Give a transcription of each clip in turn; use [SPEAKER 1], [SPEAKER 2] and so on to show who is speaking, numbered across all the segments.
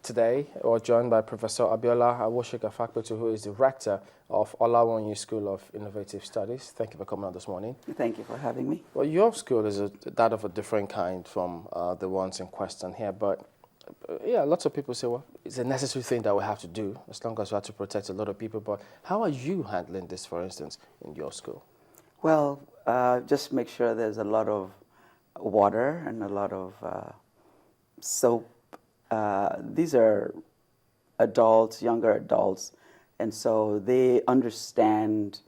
[SPEAKER 1] Today, we're joined by Professor Abiola Awosika-Fapetu, who is the rector of Olawonyi School of Innovative Studies. Thank you for coming on this morning.
[SPEAKER 2] Thank you for having me.
[SPEAKER 1] Well, your school is that of a different kind from the ones in question here, but yeah, lots of people say, well, it's a necessary thing that we have to do as long as we have to protect a lot of people. But how are you handling this, for instance, in your school?
[SPEAKER 2] Well, just make sure there's a lot of water and a lot of soap. These are adults, younger adults, and so they understand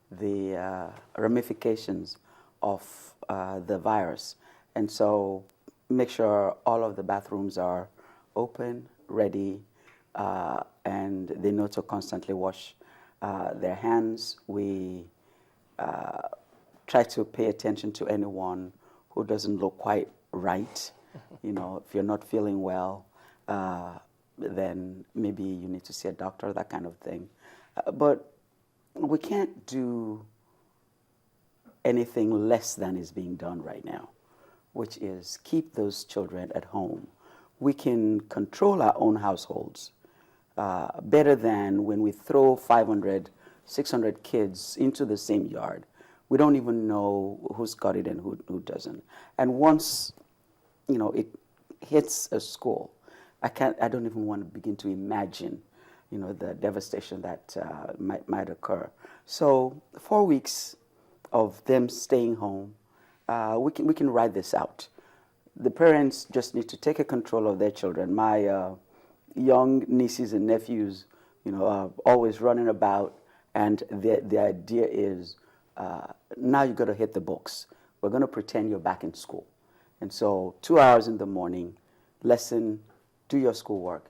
[SPEAKER 2] the ramifications of the virus. And so make sure all of the bathrooms are open, ready, and they know to constantly wash their hands. We try to pay attention to anyone who doesn't look quite right. You know, if you're not feeling well, then maybe you need to see a doctor, that kind of thing. But we can't do anything less than is being done right now, which is keep those children at home. We can control our own households better than when we throw 500, 600 kids into the same yard. We don't even know who's got it and who doesn't. And once, you know, it hits a school, I don't even want to begin to imagine, you know, the devastation that might occur. So 4 weeks of them staying home, we can ride this out. The parents just need to take control of their children. My young nieces and nephews, you know, are always running about, and the idea is now you got to hit the books. We're going to pretend you're back in school. And so 2 hours in the morning, lesson, do your schoolwork,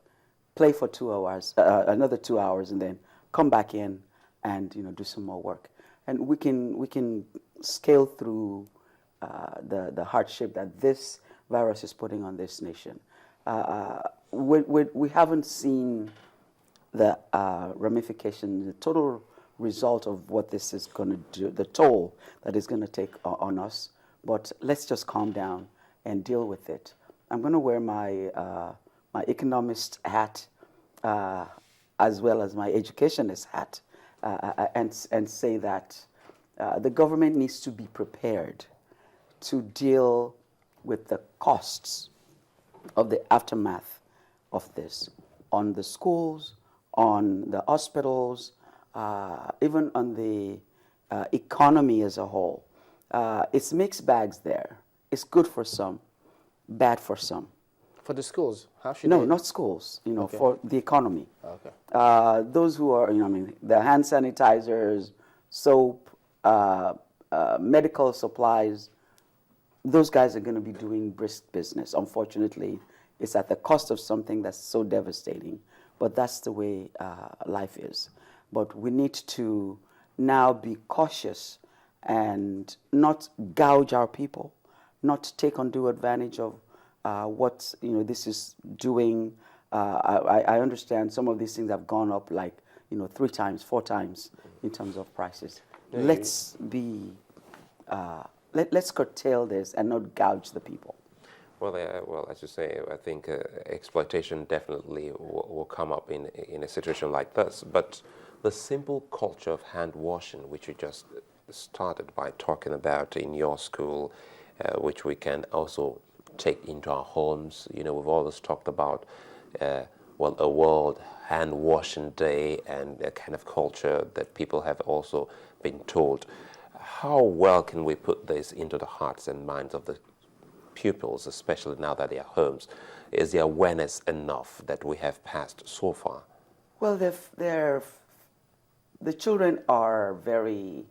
[SPEAKER 2] play for 2 hours, another 2 hours, and then come back in and, you know, do some more work. And we can scale through the hardship that this virus is putting on this nation. We haven't seen the ramifications, the total result of what this is going to do, the toll that is going to take on us. But let's just calm down and deal with it. I'm going to wear my my economist hat as well as my educationist hat and say that the government needs to be prepared to deal with the costs of the aftermath of this on the schools, on the hospitals, even on the economy as a whole. It's mixed bags there. It's good for some, bad for some.
[SPEAKER 1] For the schools, how should
[SPEAKER 2] No, not schools, you know,
[SPEAKER 1] Okay.
[SPEAKER 2] for the economy.
[SPEAKER 1] Okay.
[SPEAKER 2] Those who are, you know, I mean, the hand sanitizers, soap, medical supplies, those guys are going to be doing brisk business. Unfortunately, it's at the cost of something that's so devastating. But that's the way life is. But we need to now be cautious and not gouge our people, not take undue advantage of what, you know, this is doing. I understand some of these things have gone up like, you know, 3 times, 4 times in terms of prices.
[SPEAKER 1] Yeah,
[SPEAKER 2] let's be, let's curtail this and not gouge the people.
[SPEAKER 3] Well, as you say, I think exploitation definitely will come up in a situation like this. But the simple culture of hand washing, which you just started by talking about in your school, which we can also take into our homes. You know, we've always talked about, a World Hand Washing Day and a kind of culture that people have also been told. How well can we put this into the hearts and minds of the pupils, especially now that they are homes? Is the awareness enough that we have passed so far?
[SPEAKER 2] Well, the children are very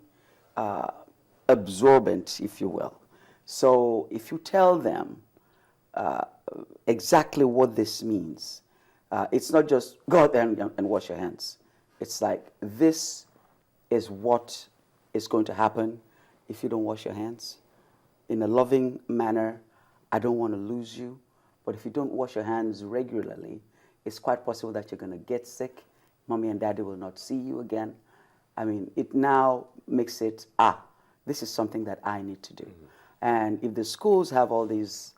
[SPEAKER 2] absorbent, if you will. So if you tell them exactly what this means, it's not just go out there and wash your hands. It's like, this is what is going to happen if you don't wash your hands. In a loving manner, I don't want to lose you, but if you don't wash your hands regularly, it's quite possible that you're going to get sick. Mommy and daddy will not see you again. I mean, it now makes it, this is something that I need to do. Mm-hmm. And if the schools have all these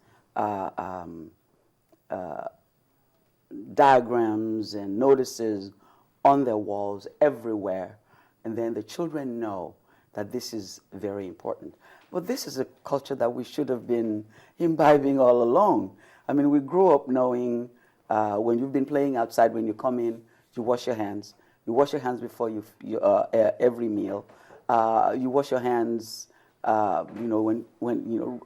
[SPEAKER 2] diagrams and notices on their walls everywhere, and then the children know that this is very important. But this is a culture that we should have been imbibing all along. I mean, we grew up knowing when you've been playing outside, when you come in, you wash your hands. You wash your hands before every meal. You wash your hands,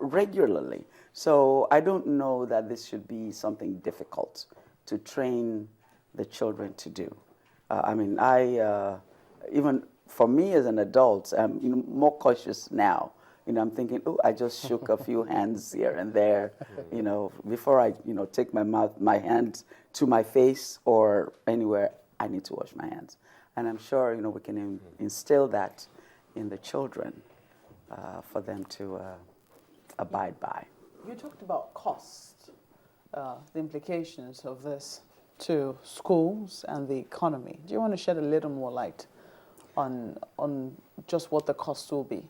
[SPEAKER 2] regularly. So I don't know that this should be something difficult to train the children to do. Even for me as an adult, I'm more cautious now. I'm thinking, oh, I just shook a few hands here and there, before I, take my hand to my face or anywhere, I need to wash my hands. And I'm sure, we can instill that in the children for them to abide by.
[SPEAKER 4] You talked about cost, the implications of this to schools and the economy. Do you want to shed a little more light on just what the costs will be?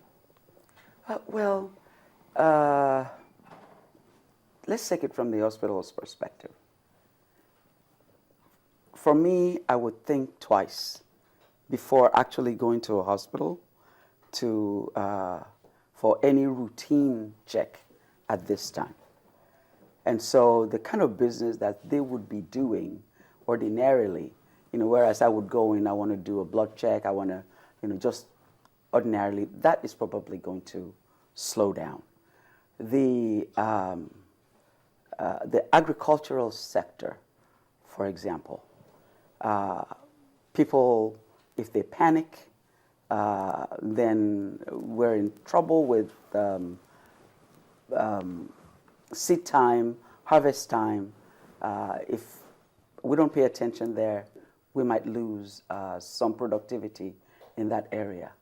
[SPEAKER 2] Let's take it from the hospital's perspective. For me, I would think twice before actually going to a hospital for any routine check at this time. And so the kind of business that they would be doing ordinarily, whereas I would go in, I want to do a blood check, I want to, just ordinarily, that is probably going to slow down. The agricultural sector, for example, people, if they panic, then we're in trouble with seed time, harvest time. If we don't pay attention there, we might lose some productivity in that area.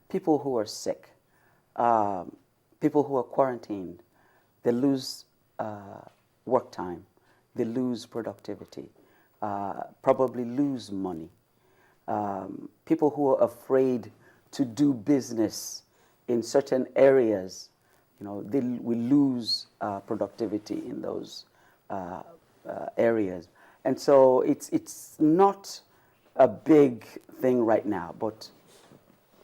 [SPEAKER 2] People who are sick, people who are quarantined, they lose work time, they lose productivity, probably lose money. People who are afraid to do business in certain areas, they will lose productivity in those areas. And so it's not a big thing right now, but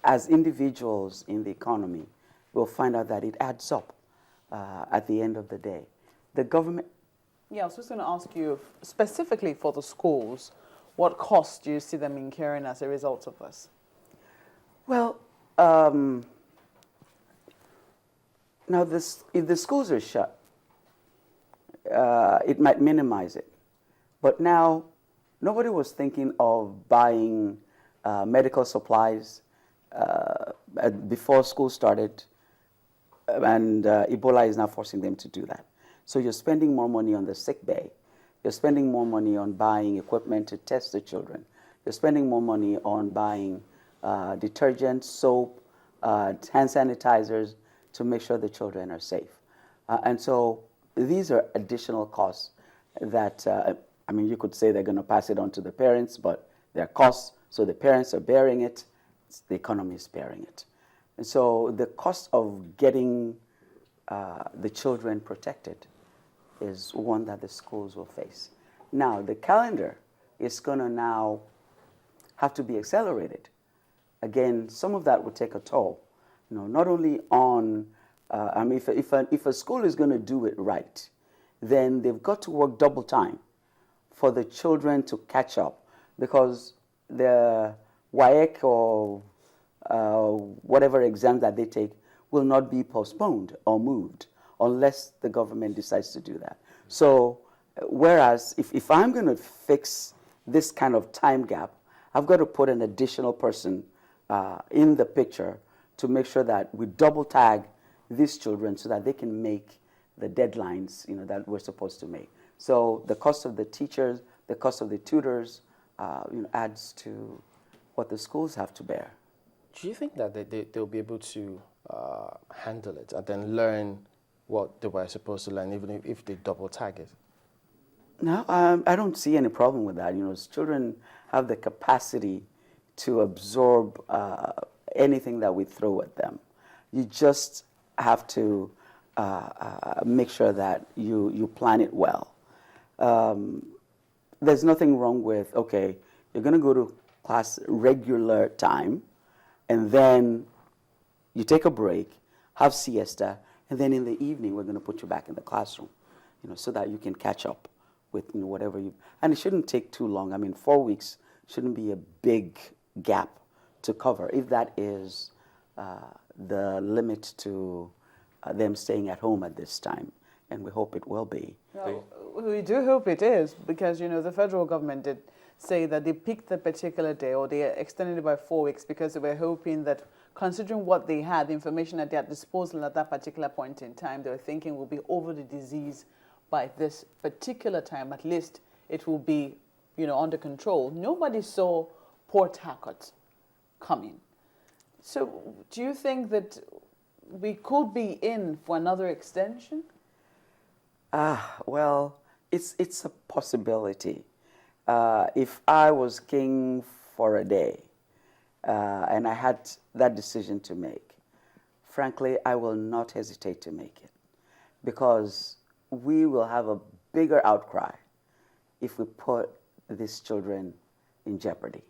[SPEAKER 2] as individuals in the economy, we'll find out that it adds up at the end of the day. The government...
[SPEAKER 4] Yeah, I was just going to ask you, specifically for the schools, what costs do you see them incurring as a result of this?
[SPEAKER 2] Well, now if the schools are shut, it might minimize it. But now, nobody was thinking of buying medical supplies before school started, and Ebola is now forcing them to do that. So you're spending more money on the sick bay. You're spending more money on buying equipment to test the children. You're spending more money on buying detergent, soap, hand sanitizers to make sure the children are safe. And so these are additional costs that, you could say they're going to pass it on to the parents, but they're costs, so the parents are bearing it, the economy is bearing it. And so the cost of getting the children protected is one that the schools will face. Now, the calendar is going to now have to be accelerated. Again, some of that will take a toll. Not only on, if a school is going to do it right, then they've got to work double time for the children to catch up, because the WAEC or whatever exam that they take will not be postponed or moved unless the government decides to do that. So whereas if I'm going to fix this kind of time gap, I've got to put an additional person in the picture to make sure that we double tag these children so that they can make the deadlines that we're supposed to make. So the cost of the teachers, the cost of the tutors, adds to what the schools have to bear.
[SPEAKER 1] Do you think that they'll be able to handle it and then learn what they were supposed to learn, even if they double tag it?
[SPEAKER 2] No, I don't see any problem with that. Children have the capacity to absorb anything that we throw at them. You just have to make sure that you plan it well. there's nothing wrong with, okay, you're going to go to class regular time, and then you take a break, have siesta, and then in the evening we're going to put you back in the classroom, so that you can catch up with whatever you. And it shouldn't take too long. I mean, 4 weeks shouldn't be a big gap to cover if that is the limit to them staying at home at this time, and we hope it will be.
[SPEAKER 4] No, we do hope it is, because the federal government did say that they picked the particular day, or they extended it by 4 weeks, because they were hoping that, considering what they had, the information at their disposal at that particular point in time, they were thinking we'll be over the disease by this particular time. At least it will be, under control. Nobody saw Port Harcourt coming. So do you think that we could be in for another extension?
[SPEAKER 2] Well, it's a possibility. If I was king for a day and I had that decision to make, frankly, I will not hesitate to make it, because we will have a bigger outcry if we put these children in jeopardy.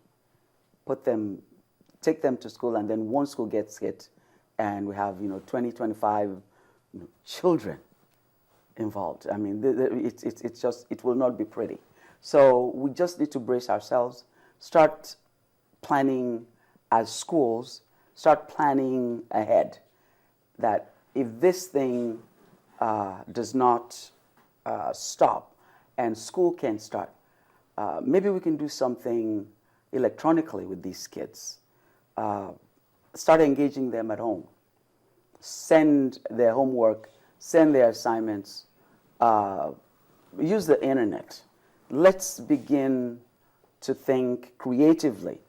[SPEAKER 2] Take them to school, and then one school gets hit, and we have 20, 25 children involved. I mean, it will not be pretty. So we just need to brace ourselves, start planning as schools, start planning ahead, that if this thing does not stop and school can start, maybe we can do something electronically with these kids. Start engaging them at home. Send their homework, send their assignments, use the internet. Let's begin to think creatively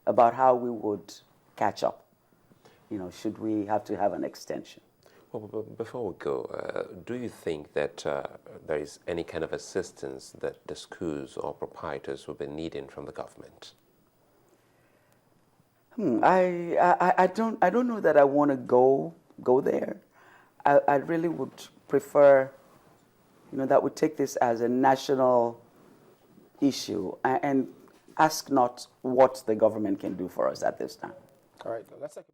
[SPEAKER 2] about how we would catch up, should we have to have an extension.
[SPEAKER 3] Well, before we go, do you think that there is any kind of assistance that the schools or proprietors will be needing from the government?
[SPEAKER 2] I don't know that I want to go there. I really would prefer, that we take this as a national issue and ask not what the government can do for us at this time.
[SPEAKER 1] All right, let's take